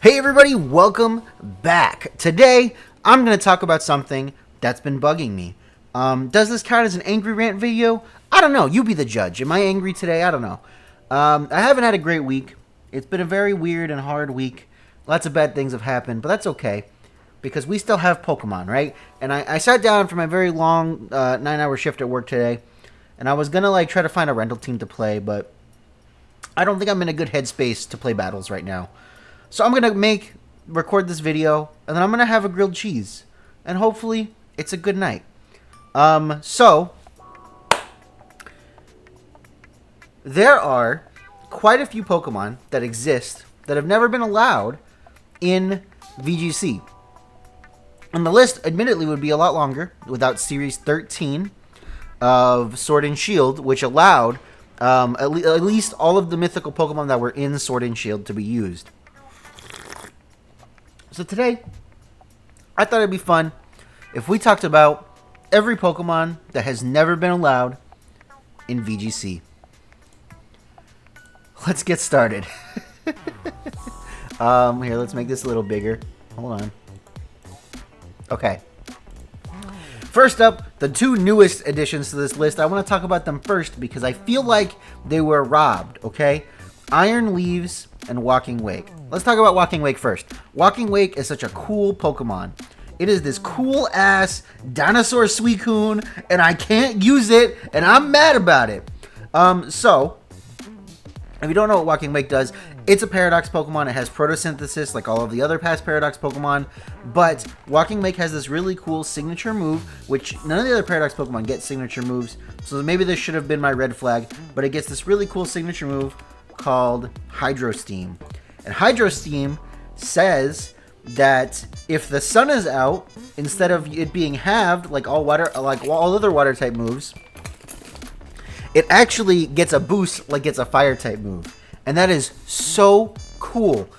Hey everybody, welcome back. Today, I'm going to talk about something that's been bugging me. Does this count as an angry rant video? I don't know. You be the judge. Am I angry today? I don't know. I haven't had a great week. It's been a very weird and hard week. Lots of bad things have happened, but that's okay. Because we still have Pokemon, right? And I sat down for my very long 9-hour shift at work today. And I was going to try to find a rental team to play, but I don't think I'm in a good headspace to play battles right now. So I'm going to record this video, and then I'm going to have a grilled cheese. And hopefully, it's a good night. So, there are quite a few Pokemon that exist that have never been allowed in VGC. And the list, admittedly, would be a lot longer without Series 13 of Sword and Shield, which allowed at least all of the mythical Pokemon that were in Sword and Shield to be used. So today, I thought it'd be fun if we talked about every Pokemon that has never been allowed in VGC. Let's get started. Here, let's make this a little bigger. Hold on. Okay. First up, the two newest additions to this list. I want to talk about them first because I feel like they were robbed, okay? Iron Leaves and Walking Wake. Let's talk about Walking Wake first. Walking Wake is such a cool Pokemon. It is this cool-ass dinosaur Suicune, and I can't use it, and I'm mad about it. So, if you don't know what Walking Wake does, it's a Paradox Pokemon. It has photosynthesis like all of the other past Paradox Pokemon, but Walking Wake has this really cool signature move, which none of the other Paradox Pokemon get signature moves, so maybe this should have been my red flag, but it gets this really cool signature move called Hydro Steam. And Hydro Steam says that if the sun is out, instead of it being halved like all other water type moves, it actually gets a boost like it's a fire type move. And that is so cool.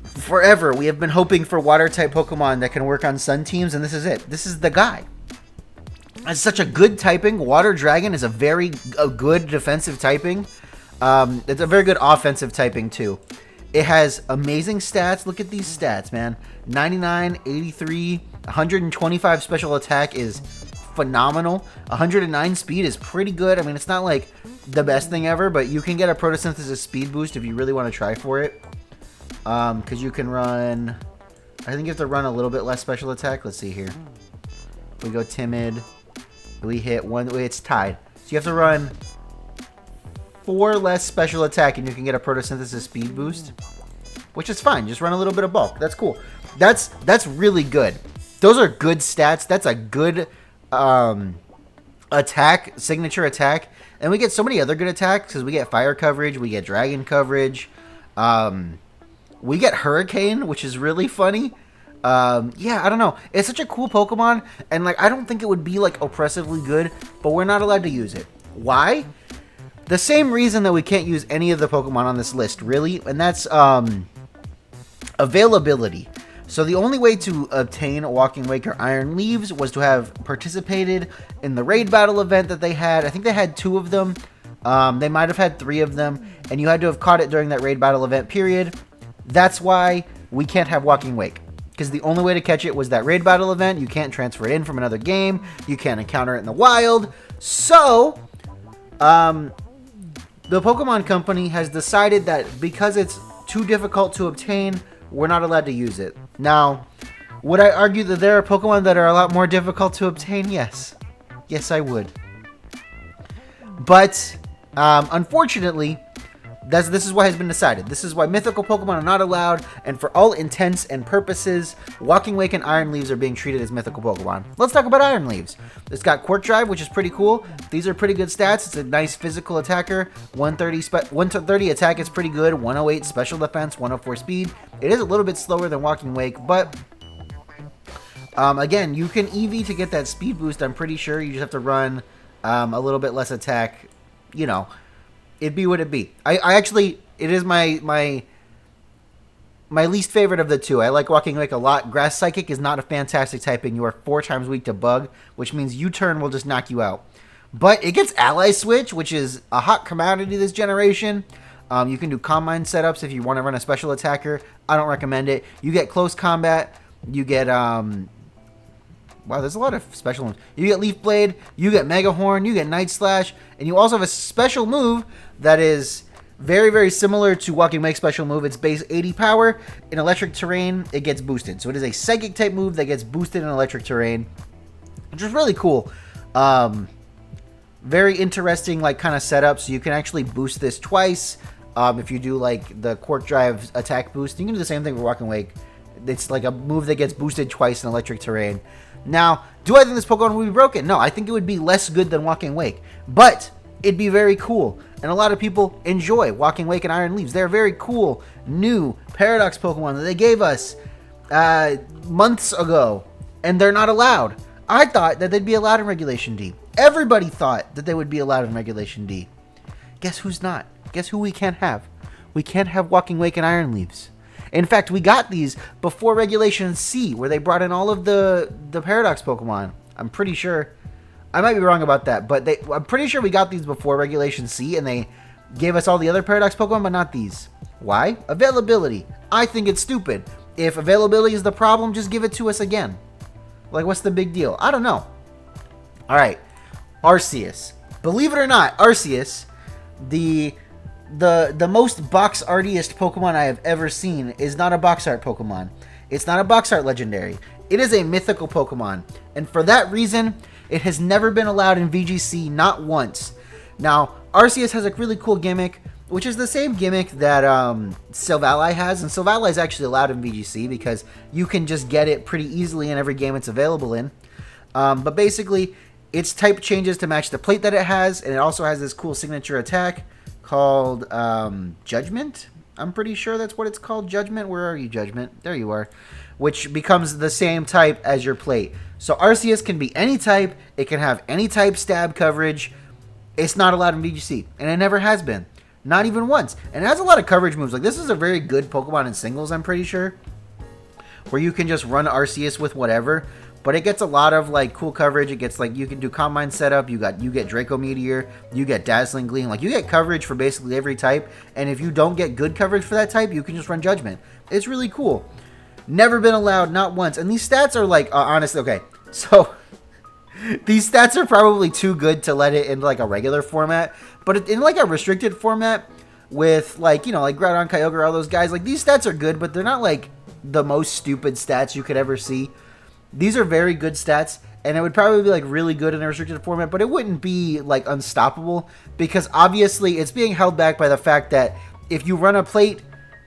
Forever we have been hoping for water type Pokemon that can work on sun teams, and this is it. This is the guy. It's such a good typing. Water Dragon is a good defensive typing. It's a very good offensive typing too. It has amazing stats. Look at these stats, man. 99, 83, 125 special attack is phenomenal. 109 speed is pretty good. I mean, it's not like the best thing ever, but you can get a photosynthesis speed boost if you really want to try for it. Because you can run... I think you have to run a little bit less special attack. Let's see here. We go Timid. We hit one... It's tied. So you have to run 4 less special attack and you can get a photosynthesis speed boost, which is fine. Just run a little bit of bulk. That's cool. That's really good. Those are good stats. That's a good attack, signature attack. And we get so many other good attacks because we get fire coverage, we get dragon coverage, we get hurricane, which is really funny. Yeah, I don't know. It's such a cool Pokemon, and I don't think it would be oppressively good, but we're not allowed to use it. Why? The same reason that we can't use any of the Pokemon on this list, really, and that's availability. So the only way to obtain Walking Wake or Iron Leaves was to have participated in the raid battle event that they had. I think they had 2 of them. They might have had 3 of them, and you had to have caught it during that raid battle event period. That's why we can't have Walking Wake, because the only way to catch it was that raid battle event. You can't transfer it in from another game. You can't encounter it in the wild. So, the Pokemon Company has decided that because it's too difficult to obtain, we're not allowed to use it. Now, would I argue that there are Pokemon that are a lot more difficult to obtain? Yes. Yes, I would. But, unfortunately, this is what has been decided. This is why mythical Pokemon are not allowed, and for all intents and purposes, Walking Wake and Iron Leaves are being treated as mythical Pokemon. Let's talk about Iron Leaves. It's got Quark Drive, which is pretty cool. These are pretty good stats. It's a nice physical attacker. 130 attack is pretty good. 108 special defense, 104 speed. It is a little bit slower than Walking Wake, but again, you can EV to get that speed boost. I'm pretty sure you just have to run a little bit less attack. You know, it'd be what it be. I actually, it is my least favorite of the 2. I like Walking Wake a lot. Grass Psychic is not a fantastic typing. You are 4 times weak to Bug, which means U-Turn will just knock you out. But it gets Ally Switch, which is a hot commodity this generation. You can do combine setups if you want to run a special attacker. I don't recommend it. You get close combat. You get wow, there's a lot of special ones. You get Leaf Blade, you get Mega Horn, you get Night Slash, and you also have a special move that is very, very similar to Walking Wake special move. It's base 80 power. In electric terrain, it gets boosted. So it is a psychic type move that gets boosted in electric terrain, which is really cool. Very interesting, like, kind of setup. So you can actually boost this twice. If you do, like, the Quark Drive attack boost, you can do the same thing for Walking Wake. It's like a move that gets boosted twice in electric terrain. Now, do I think this Pokemon would be broken? No, I think it would be less good than Walking Wake. But it'd be very cool. And a lot of people enjoy Walking Wake and Iron Leaves. They're very cool, new Paradox Pokemon that they gave us months ago. And they're not allowed. I thought that they'd be allowed in Regulation D. Everybody thought that they would be allowed in Regulation D. Guess who's not? Guess who we can't have? We can't have Walking Wake and Iron Leaves. In fact, we got these before Regulation C, where they brought in all of the Paradox Pokemon. I'm pretty sure. I might be wrong about that, but I'm pretty sure we got these before Regulation C, and they gave us all the other Paradox Pokemon, but not these. Why? Availability. I think it's stupid. If availability is the problem, just give it to us again. Like, what's the big deal? I don't know. All right. Arceus. Believe it or not, Arceus, the most box artiest Pokemon I have ever seen, is not a box art Pokemon. It's not a box art legendary. It is a mythical Pokemon. And for that reason, it has never been allowed in VGC, not once. Now, Arceus has a really cool gimmick, which is the same gimmick that Silvally has. And Silvally is actually allowed in VGC because you can just get it pretty easily in every game it's available in. But basically, its type changes to match the plate that it has. And it also has this cool signature attack called Judgment. I'm pretty sure that's what it's called. Judgment. Where are you, Judgment? There you are. Which becomes the same type as your plate. So Arceus can be any type. It can have any type stab coverage. It's not allowed in VGC. And it never has been. Not even once. And it has a lot of coverage moves. Like, this is a very good Pokemon in singles, I'm pretty sure. Where you can just run Arceus with whatever. But it gets a lot of, like, cool coverage. It gets, like, you can do Combine setup. You get Draco Meteor. You get Dazzling Gleam. Like, you get coverage for basically every type. And if you don't get good coverage for that type, you can just run Judgment. It's really cool. Never been allowed, not once. And these stats are, like, honestly, okay. So, these stats are probably too good to let it into, like, a regular format. But in, like, a restricted format with, like, you know, like Groudon, Kyogre, all those guys, like, these stats are good, but they're not, like, the most stupid stats you could ever see. These are very good stats, and it would probably be, like, really good in a restricted format, but it wouldn't be, like, unstoppable, because obviously it's being held back by the fact that if you run a plate,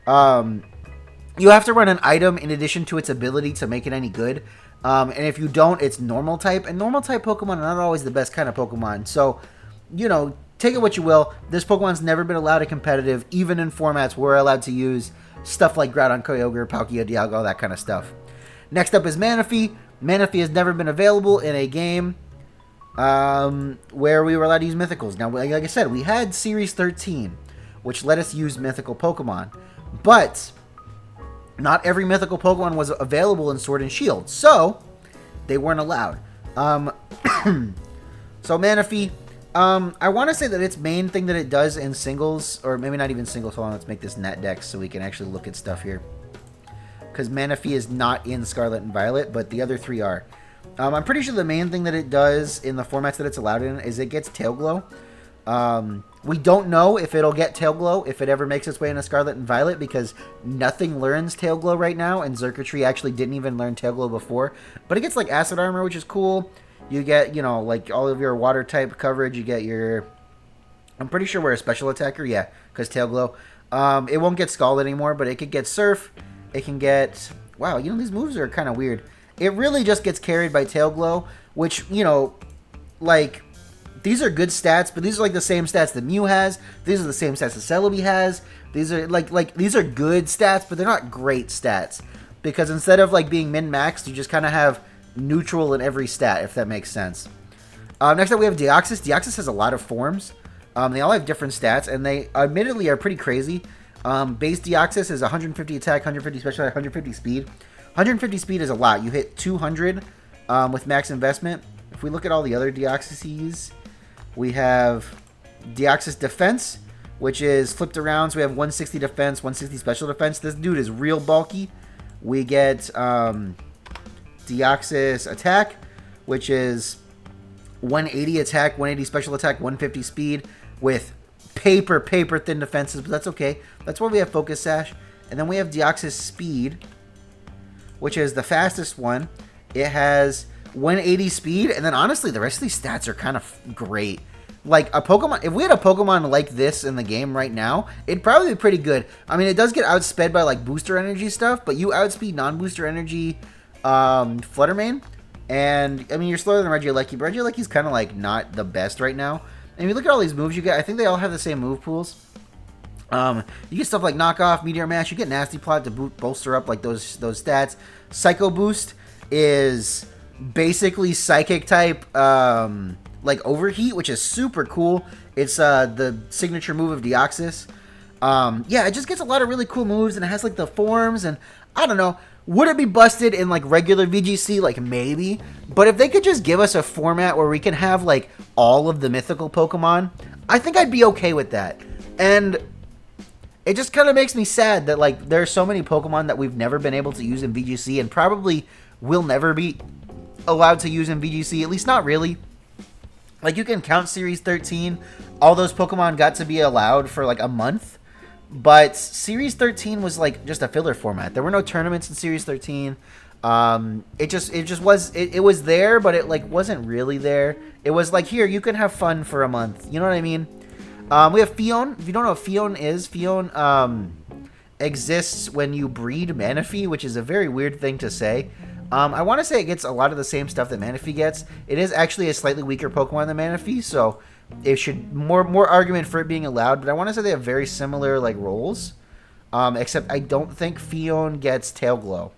you have to run an item in addition to its ability to make it any good. And if you don't, it's normal type, and normal type Pokemon are not always the best kind of Pokemon. So, you know, take it what you will. This Pokemon's never been allowed in competitive, even in formats where we're allowed to use stuff like Groudon, Kyogre, Palkia, Dialga, that kind of stuff. Next up is Manaphy. Manaphy has never been available in a game where we were allowed to use Mythicals. Now, like I said, we had Series 13, which let us use Mythical Pokemon. But not every Mythical Pokemon was available in Sword and Shield, so they weren't allowed. So Manaphy, I want to say that its main thing that it does in singles, or maybe not even singles, hold on, let's make this Net Dex so we can actually look at stuff here. Because Manaphy is not in Scarlet and Violet, but the other three are. I'm pretty sure the main thing that it does in the formats that it's allowed in is it gets Tail Glow. We don't know if it'll get Tail Glow if it ever makes its way into Scarlet and Violet, because nothing learns Tail Glow right now, and Xurkitree actually didn't even learn Tail Glow before. But it gets, like, Acid Armor, which is cool. You get, you know, like, all of your water type coverage. You get your... I'm pretty sure we're a special attacker, yeah, because Tail Glow. It won't get Scald anymore, but it could get Surf. It can get... Wow, you know, these moves are kind of weird. It really just gets carried by Tail Glow, which, you know, like... These are good stats, but these are, like, the same stats that Mew has. These are the same stats that Celebi has. These are, like these are good stats, but they're not great stats. Because instead of, like, being min-maxed, you just kind of have neutral in every stat, if that makes sense. Next up, we have Deoxys. Deoxys has a lot of forms. They all have different stats, and they admittedly are pretty crazy. Base Deoxys is 150 attack, 150 special attack, 150 speed. 150 speed is a lot. You hit 200 with max investment. If we look at all the other Deoxyses, we have Deoxys Defense, which is flipped around. So we have 160 defense, 160 special defense. This dude is real bulky. We get Deoxys attack, which is 180 attack, 180 special attack, 150 speed with paper thin defenses, but that's okay. That's why we have Focus Sash. And then we have Deoxys speed, which is the fastest one. It has 180 speed, and then honestly, the rest of these stats are kind of great. Like a Pokemon, if we had a Pokemon like this in the game right now, it'd probably be pretty good. I mean, it does get outsped by like booster energy stuff, but you outspeed non-booster energy Fluttermane, and I mean, you're slower than Regieleki, but Regielecki's kind of like not the best right now. And if you look at all these moves you get, I think they all have the same move pools. You get stuff like Knockoff, Meteor Mash. You get Nasty Plot to bolster up like those stats. Psycho Boost is basically Psychic type, like Overheat, which is super cool. It's the signature move of Deoxys. Yeah, it just gets a lot of really cool moves, and it has like the forms, and I don't know. Would it be busted in like regular VGC? Like maybe. But if they could just give us a format where we can have like all of the mythical Pokemon, I think I'd be okay with that. And it just kind of makes me sad that like there are so many Pokemon that we've never been able to use in VGC and probably will never be allowed to use in VGC, at least not really. Like you can count Series 13, all those Pokemon got to be allowed for like a month. But Series 13 was like just a filler format. There were no tournaments in Series 13. It was there, but it like wasn't really there. It was like, here, you can have fun for a month. You know what I mean? We have Fion. If you don't know what Fion is, Fion exists when you breed Manaphy, which is a very weird thing to say. I want to say it gets a lot of the same stuff that Manaphy gets. It is actually a slightly weaker Pokemon than Manaphy, so it should more argument for it being allowed. But I want to say they have very similar like roles, except I don't think Fion gets Tail Glow.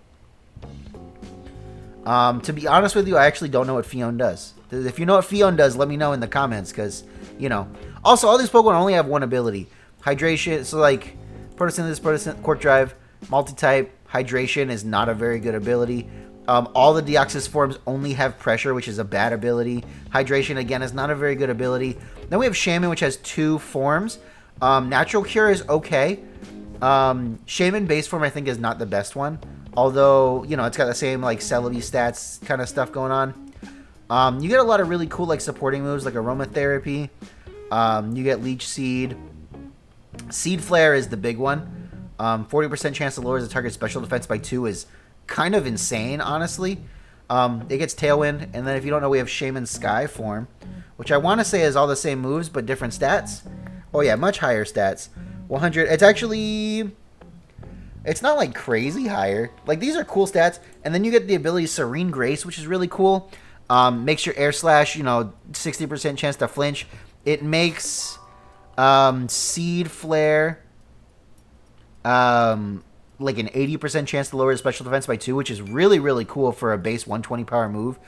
To be honest with you, I actually don't know what Fion does. If you know what Fion does, let me know in the comments, because you know. Also, all these Pokemon only have one ability, Hydration. So like Photosynthesis, Quark Drive, Multi-type. Hydration is not a very good ability. All the Deoxys forms only have Pressure, which is a bad ability. Hydration, again, is not a very good ability. Then we have Shaman, which has 2 forms. Natural Cure is okay. Shaman base form, I think, is not the best one. Although, you know, it's got the same, like, Celebi stats kind of stuff going on. You get a lot of really cool, like, supporting moves, like Aromatherapy. You get Leech Seed. Seed Flare is the big one. 40% chance to lower the target's special defense by 2 is kind of insane, honestly. It gets Tailwind, and then if you don't know, we have Shaman Sky form, which I want to say is all the same moves but different stats. Oh yeah, much higher stats. 100. It's actually, it's not like crazy higher. Like these are cool stats, and then you get the ability Serene Grace, which is really cool. Makes your Air Slash, you know, 60% chance to flinch. It makes Seed Flare like an 80% chance to lower his special defense by 2, which is really, really cool for a base 120 power move.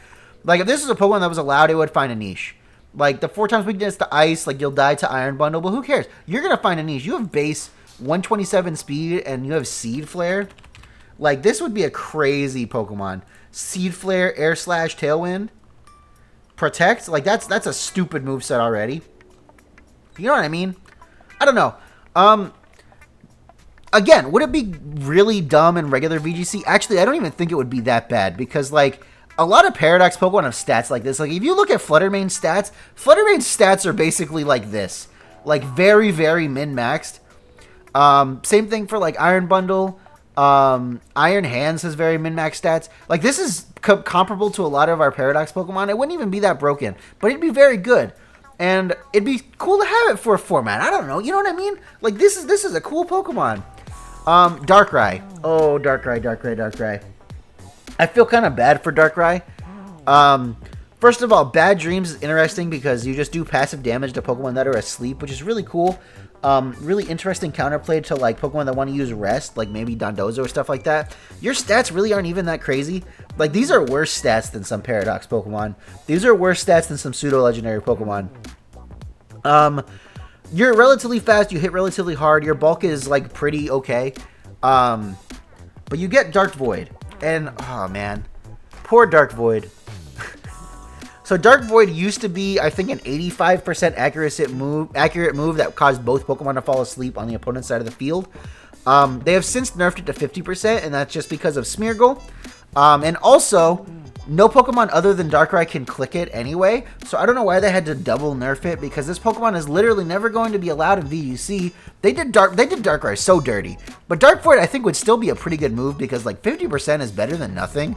Like, if this was a Pokemon that was allowed, it would find a niche. Like, the 4 times weakness to Ice, like, you'll die to Iron Bundle, but who cares? You're going to find a niche. You have base 127 speed, and you have Seed Flare. Like, this would be a crazy Pokemon. Seed Flare, Air Slash, Tailwind, Protect. Like, that's a stupid moveset already. You know what I mean? I don't know. Again, would it be really dumb in regular VGC? Actually, I don't even think it would be that bad, because, like, a lot of Paradox Pokemon have stats like this. Like, if you look at Fluttermane's stats are basically like this. Like, very, very min-maxed. Same thing for, like, Iron Bundle. Iron Hands has very min-maxed stats. Like, this is comparable to a lot of our Paradox Pokemon. It wouldn't even be that broken, but it'd be very good. And it'd be cool to have it for a format. I don't know. You know what I mean? Like, this is a cool Pokemon. Darkrai. Oh, Darkrai. I feel kind of bad for Darkrai. First of all, Bad Dreams is interesting because you just do passive damage to Pokemon that are asleep, which is really cool. Really interesting counterplay to, like, Pokemon that want to use Rest, like maybe Dondozo or stuff like that. Your stats really aren't even that crazy. Like, these are worse stats than some Paradox Pokemon. These are worse stats than some pseudo-legendary Pokemon. You're relatively fast, you hit relatively hard, your bulk is, like, pretty okay. But you get Dark Void. And, oh, man. Poor Dark Void. So Dark Void used to be, I think, an 85% accurate move that caused both Pokemon to fall asleep on the opponent's side of the field. They have since nerfed it to 50%, and that's just because of Smeargle. And also, no Pokemon other than Darkrai can click it anyway, so I don't know why they had to double nerf it, because this Pokemon is literally never going to be allowed in VGC. They did Darkrai so dirty, but Dark Void I think would still be a pretty good move, because like 50% is better than nothing.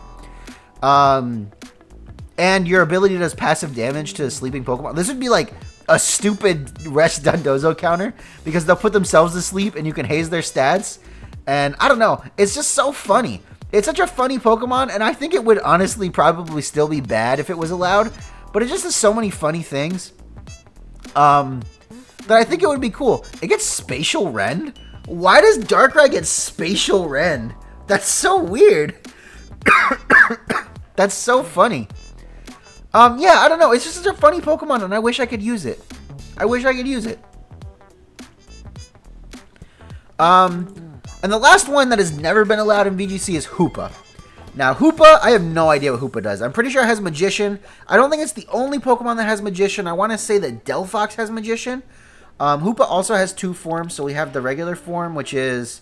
And your ability does passive damage to sleeping Pokemon. This would be like a stupid Rest Dundozo counter, because they'll put themselves to sleep and you can haze their stats. And I don't know, it's just so funny. It's such a funny Pokemon, and I think it would honestly probably still be bad if it was allowed. But it just has so many funny things that I think it would be cool. It gets Spatial Rend? Why does Darkrai get Spatial Rend? That's so weird. That's so funny. Yeah, I don't know. It's just such a funny Pokemon, and I wish I could use it. I wish I could use it. And the last one that has never been allowed in VGC is Hoopa. Now, Hoopa, I have no idea what Hoopa does. I'm pretty sure it has Magician. I don't think it's the only Pokemon that has Magician. I want to say that Delphox has Magician. Hoopa also has two forms. So we have the regular form, which is,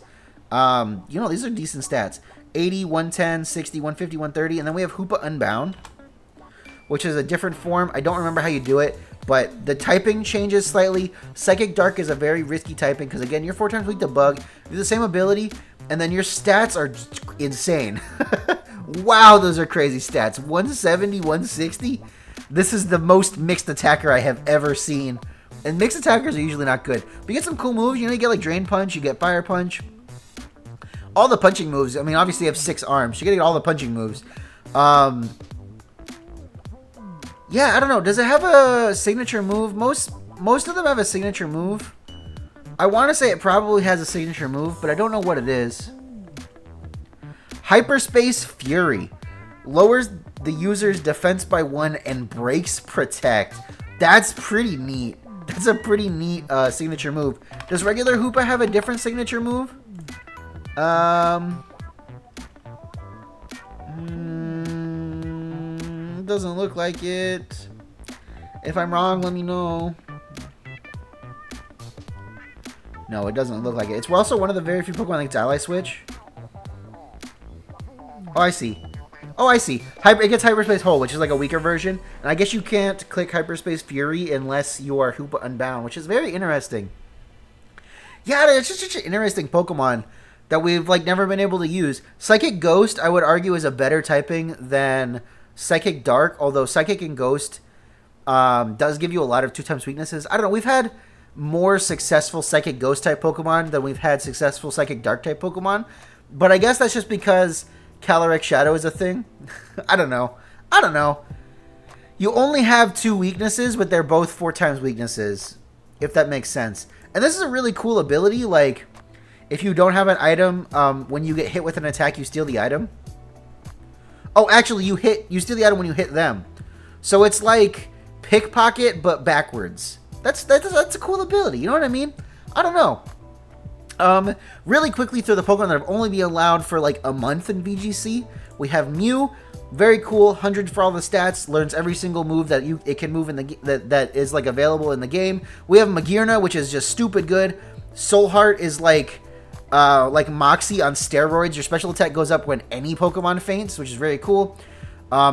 these are decent stats. 80, 110, 60, 150, 130. And then we have Hoopa Unbound, which is a different form. I don't remember how you do it, but the typing changes slightly. Psychic Dark is a very risky typing because, again, you're 4 times weak to Bug. You have the same ability, and then your stats are insane. Wow, those are crazy stats. 170, 160. This is the most mixed attacker I have ever seen. And mixed attackers are usually not good. But you get some cool moves. You get like Drain Punch, you get Fire Punch. All the punching moves. I mean, obviously you have 6 arms. You're going to get all the punching moves. Yeah, I don't know. Does it have a signature move? Most of them have a signature move. I want to say it probably has a signature move, but I don't know what it is. Hyperspace Fury. Lowers the user's defense by 1 and breaks Protect. That's pretty neat. That's a pretty neat signature move. Does regular Hoopa have a different signature move? Doesn't look like it. If I'm wrong, let me know. No, it doesn't look like it. It's also one of the very few Pokemon that gets Ally Switch. Oh, I see. Oh, I see. It gets Hyperspace Hole, which is like a weaker version. And I guess you can't click Hyperspace Fury unless you are Hoopa Unbound, which is very interesting. Yeah, it's just such an interesting Pokemon that we've like never been able to use. Psychic Ghost, I would argue, is a better typing than Psychic Dark, although Psychic and Ghost does give you a lot of 2 times weaknesses. I don't know. We've had more successful Psychic Ghost type Pokemon than we've had successful Psychic Dark type Pokemon. But I guess that's just because Calyrex Shadow is a thing. I don't know. You only have 2 weaknesses, but they're both 4 times weaknesses, if that makes sense. And this is a really cool ability. Like, if you don't have an item, when you get hit with an attack, you steal the item. Oh, actually, you steal the item when you hit them. So it's like Pickpocket, but backwards. That's a cool ability. You know what I mean? I don't know. Really quickly through the Pokemon that have only been allowed for like a month in VGC, we have Mew. Very cool. 100 for all the stats. Learns every single move that it can move in the that is like available in the game. We have Magearna, which is just stupid good. Soul Heart is like Moxie on steroids. Your special attack goes up when any Pokemon faints, which is very cool.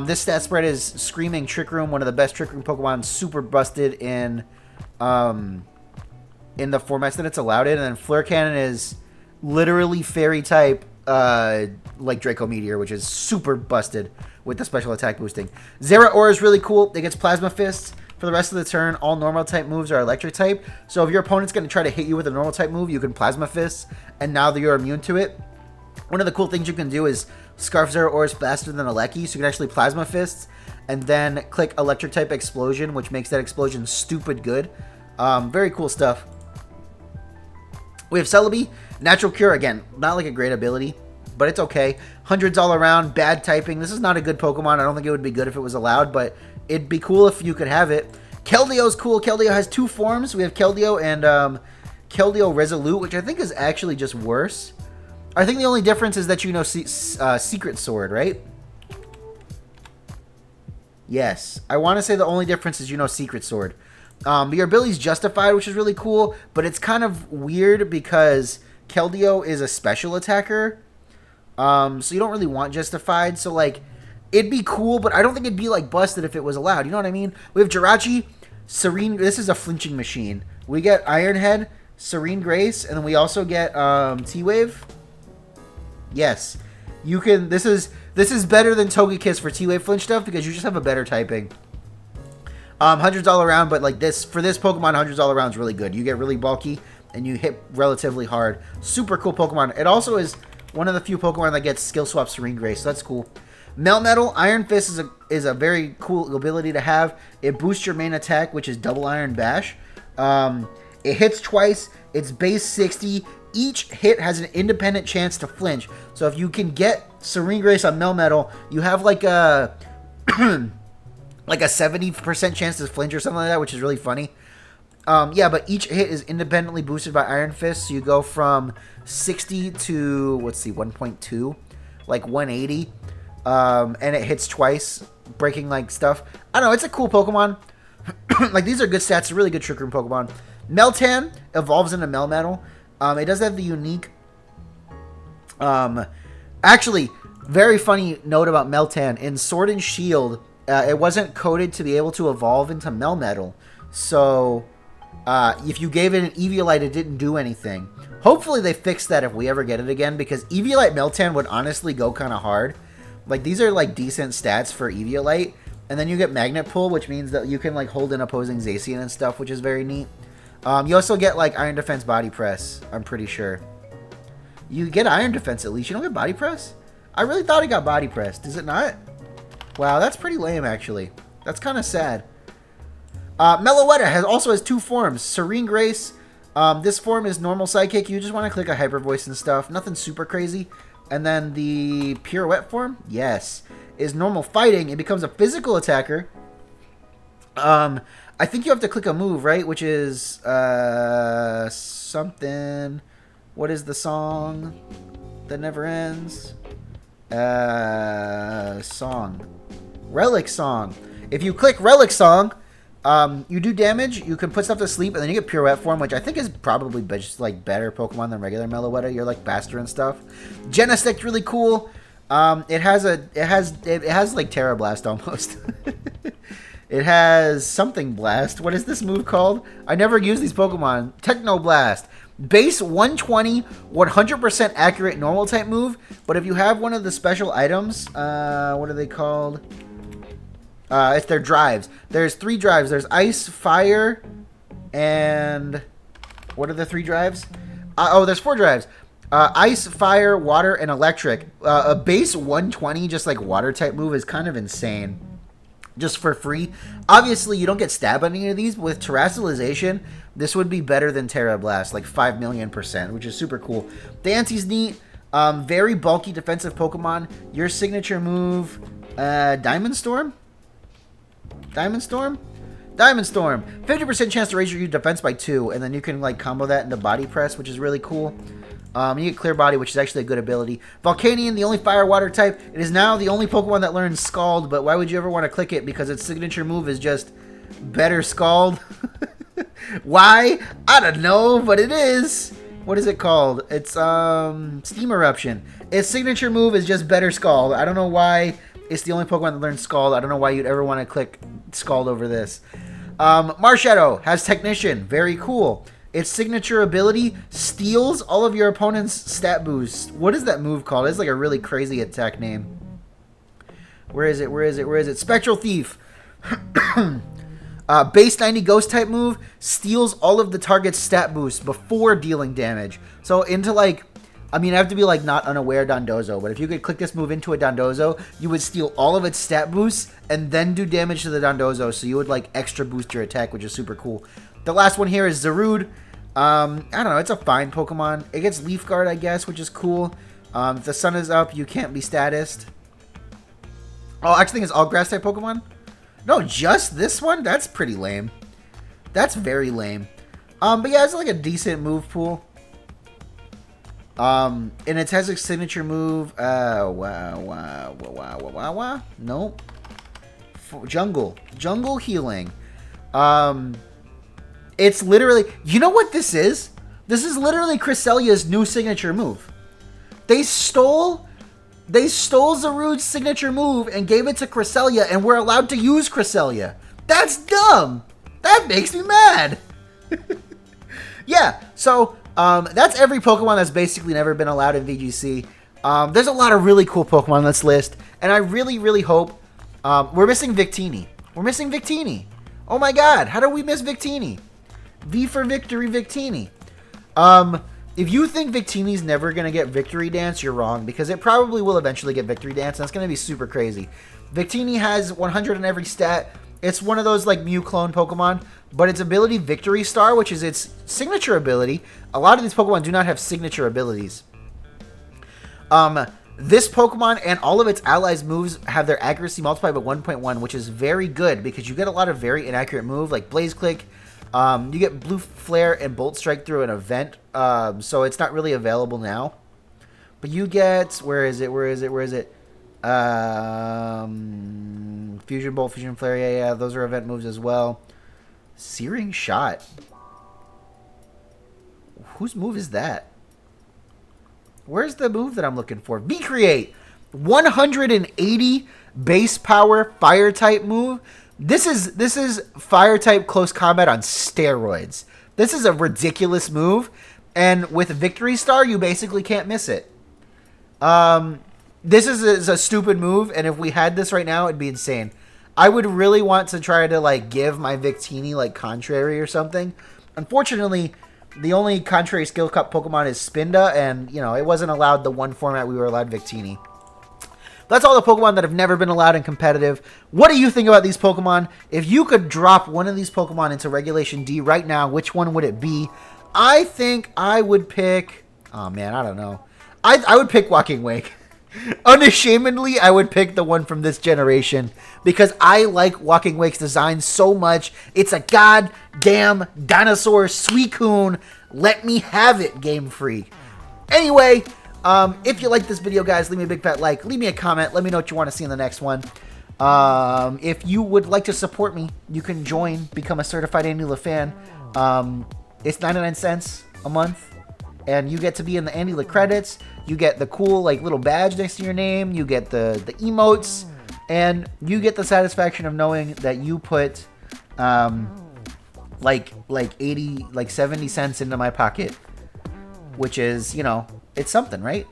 This stat spread is Screaming Trick Room, one of the best Trick Room Pokemon, super busted in the formats that it's allowed in. And then Flare Cannon is literally Fairy type, like Draco Meteor, which is super busted with the special attack boosting. Zeraora is really cool. It gets Plasma Fists. For the rest of the turn, all normal type moves are electric type. So if your opponent's going to try to hit you with a normal type move, you can Plasma Fist, and now that you're immune to it. One of the cool things you can do is Scarf Zeraora faster than Alecki, so you can actually Plasma Fists, and then click electric type Explosion, which makes that explosion stupid good. Very cool stuff. We have Celebi, Natural Cure, again, not like a great ability, but it's okay. Hundreds all around, bad typing. This is not a good Pokemon. I don't think it would be good if it was allowed, but it'd be cool if you could have it. Keldeo's cool. Keldeo has 2 forms. We have Keldeo and Keldeo Resolute, which I think is actually just worse. I think the only difference is that you know Secret Sword, right? Yes. I want to say the only difference is, Secret Sword. But your ability's justified, which is really cool, but it's kind of weird because Keldeo is a special attacker. So you don't really want justified. So, like, it'd be cool, but I don't think it'd be, like, busted if it was allowed. You know what I mean? We have Jirachi, Serene. This is a flinching machine. We get Iron Head, Serene Grace, and then we also get T-Wave. Yes. You can... This is better than Togekiss for T-Wave flinch stuff because you just have a better typing. Hundreds all around, but like for this Pokemon, hundreds all around is really good. You get really bulky and you hit relatively hard. Super cool Pokemon. It also is one of the few Pokemon that gets Skill Swap Serene Grace, so that's cool. Melmetal, Iron Fist is a very cool ability to have. It boosts your main attack, which is Double Iron Bash. It hits twice. It's base 60. Each hit has an independent chance to flinch. So if you can get Serene Grace on Melmetal, you have like a like a 70% chance to flinch or something like that, which is really funny. Yeah, but each hit is independently boosted by Iron Fist, so you go from 60 to, let's see, 1.2, like 180, and it hits twice, breaking, like, stuff. I don't know, it's a cool Pokemon. Like, these are good stats, it's a really good Trick Room Pokemon. Meltan evolves into Melmetal. It does have the unique... Actually, very funny note about Meltan. In Sword and Shield... it wasn't coded to be able to evolve into Melmetal. So, if you gave it an Eviolite, it didn't do anything. Hopefully they fix that if we ever get it again, because Eviolite Meltan would honestly go kind of hard. Like, these are, like, decent stats for Eviolite. And then you get Magnet Pull, which means that you can, like, hold in opposing Zacian and stuff, which is very neat. You also get, like, Iron Defense Body Press, I'm pretty sure. You get Iron Defense at least. You don't get Body Press? I really thought it got Body Press. Does it not? Wow, that's pretty lame, actually. That's kind of sad. Meloetta also has two forms. Serene Grace. This form is normal Psychic. You just want to click a Hyper Voice and stuff. Nothing super crazy. And then the Pirouette form, yes, is normal Fighting. It becomes a physical attacker. I think you have to click a move, right? Which is something. What is the song that never ends? Song. Relic Song. If you click Relic Song, you do damage, you can put stuff to sleep, and then you get Pirouette form, which I think is probably just like better Pokemon than regular Meloetta. You're like faster and stuff. Jenna Stick's really cool. It has like Terra Blast almost. It has something Blast. What is this move called? I never use these Pokemon. Techno Blast. Base 120, 100% accurate normal type move, but if you have one of the special items, what are they called? It's their drives. There's 3 drives. There's Ice, Fire, and what are the 3 drives? There's 4 drives. Ice, Fire, Water, and Electric. A base 120, just like Water type move is kind of insane. Just for free. Obviously, you don't get stabbed on any of these, but with Terrestrialization, this would be better than Terra Blast, like 5,000,000%, which is super cool. Dancy's neat. Very bulky defensive Pokemon. Your signature move, Diamond Storm? Diamond Storm? Diamond Storm. 50% chance to raise your defense by 2, and then you can like combo that into Body Press, which is really cool. You get Clear Body, which is actually a good ability. Volcanion, the only fire water type. It is now the only Pokemon that learns Scald, but why would you ever want to click it? Because its signature move is just better Scald. Why? I don't know, but it is. What is it called? It's Steam Eruption. Its signature move is just better Scald. I don't know why it's the only Pokemon that learns Scald. I don't know why you'd ever want to click Scald over this. Marshadow has Technician. Very cool. Its signature ability steals all of your opponent's stat boosts. What is that move called? It's like a really crazy attack name. Where is it? Where is it? Where is it? Spectral Thief. Base 90 Ghost type move steals all of the target's stat boosts before dealing damage. So into like, I mean, I have to be like not unaware Dondozo, but if you could click this move into a Dondozo, you would steal all of its stat boosts and then do damage to the Dondozo. So you would like extra boost your attack, which is super cool. The last one here is Zarude. I don't know, it's a fine Pokemon. It gets Leaf Guard, I guess, which is cool. If the sun is up, you can't be statused. Oh, I actually think it's all grass type Pokemon. No, just this one? That's pretty lame. That's very lame. But yeah, it's like a decent move pool. And it has a signature move. Nope. Jungle healing. It's literally, you know what this is? This is literally Cresselia's new signature move. They stole Zarude's signature move and gave it to Cresselia, and we're allowed to use Cresselia. That's dumb. That makes me mad. Yeah, so that's every Pokemon that's basically never been allowed in VGC. There's a lot of really cool Pokemon on this list, and I really, really hope... we're missing Victini. We're missing Victini. Oh my god, how do we miss Victini? V for Victory, Victini. If you think Victini's never going to get Victory Dance, you're wrong, because it probably will eventually get Victory Dance, and that's going to be super crazy. Victini has 100 in every stat. It's one of those, like, Mew clone Pokemon, but its ability Victory Star, which is its signature ability, a lot of these Pokemon do not have signature abilities. This Pokemon and all of its allies' moves have their accuracy multiplied by 1.1, which is very good, because you get a lot of very inaccurate moves, like Blaze Click. You get Blue Flare and Bolt Strike through an event, so it's not really available now. But you get, where is it? Fusion Bolt, Fusion Flare, yeah, those are event moves as well. Searing Shot. Whose move is that? Where's the move that I'm looking for? V-Create! 180 base power fire type move. This is fire type close combat on steroids. This is a ridiculous move, and with Victory Star, you basically can't miss it. This is a stupid move, and if we had this right now, it'd be insane. I would really want to try to, like, give my Victini, like, Contrary or something. Unfortunately, the only Contrary Skill Cup Pokemon is Spinda, and, you know, it wasn't allowed the one format we were allowed Victini. That's all the Pokemon that have never been allowed in competitive. What do you think about these Pokemon? If you could drop one of these Pokemon into Regulation D right now, which one would it be? I think I would pick... Oh, man, I don't know. I would pick Walking Wake. Unashamedly, I would pick the one from this generation because I like Walking Wake's design so much. It's a goddamn dinosaur Suicune. Let me have it, Game Freak. Anyway, if you like this video, guys, leave me a big fat like. Leave me a comment. Let me know what you want to see in the next one. If you would like to support me, you can join, become a certified AndyLa fan. It's 99 cents a month. And you get to be in the AndyLa credits. You get the cool, like, little badge next to your name. You get the emotes. And you get the satisfaction of knowing that you put, like 70 cents into my pocket. Which is, you know, it's something, right?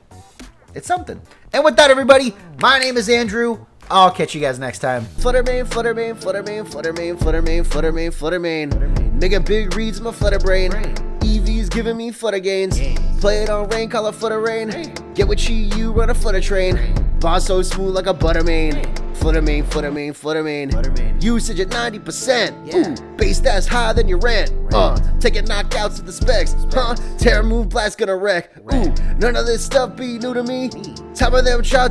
It's something. And with that, everybody, my name is Andrew. I'll catch you guys next time. Fluttermane, Fluttermane, Fluttermane, Fluttermane, Fluttermane, Fluttermane, Fluttermane. Making big reads in my flutter brain. EV's giving me flutter gains. Play it on rain, call it flutter rain. Get with you run a flutter train. Boss so smooth like a buttermane. Fluttermane, Fluttermane, Fluttermane. Usage at 90%. Ooh, base that's higher than your rent. Taking knockouts with the specs. Terra Moon Blast gonna wreck. Ooh, none of this stuff be new to me. Top of them shots.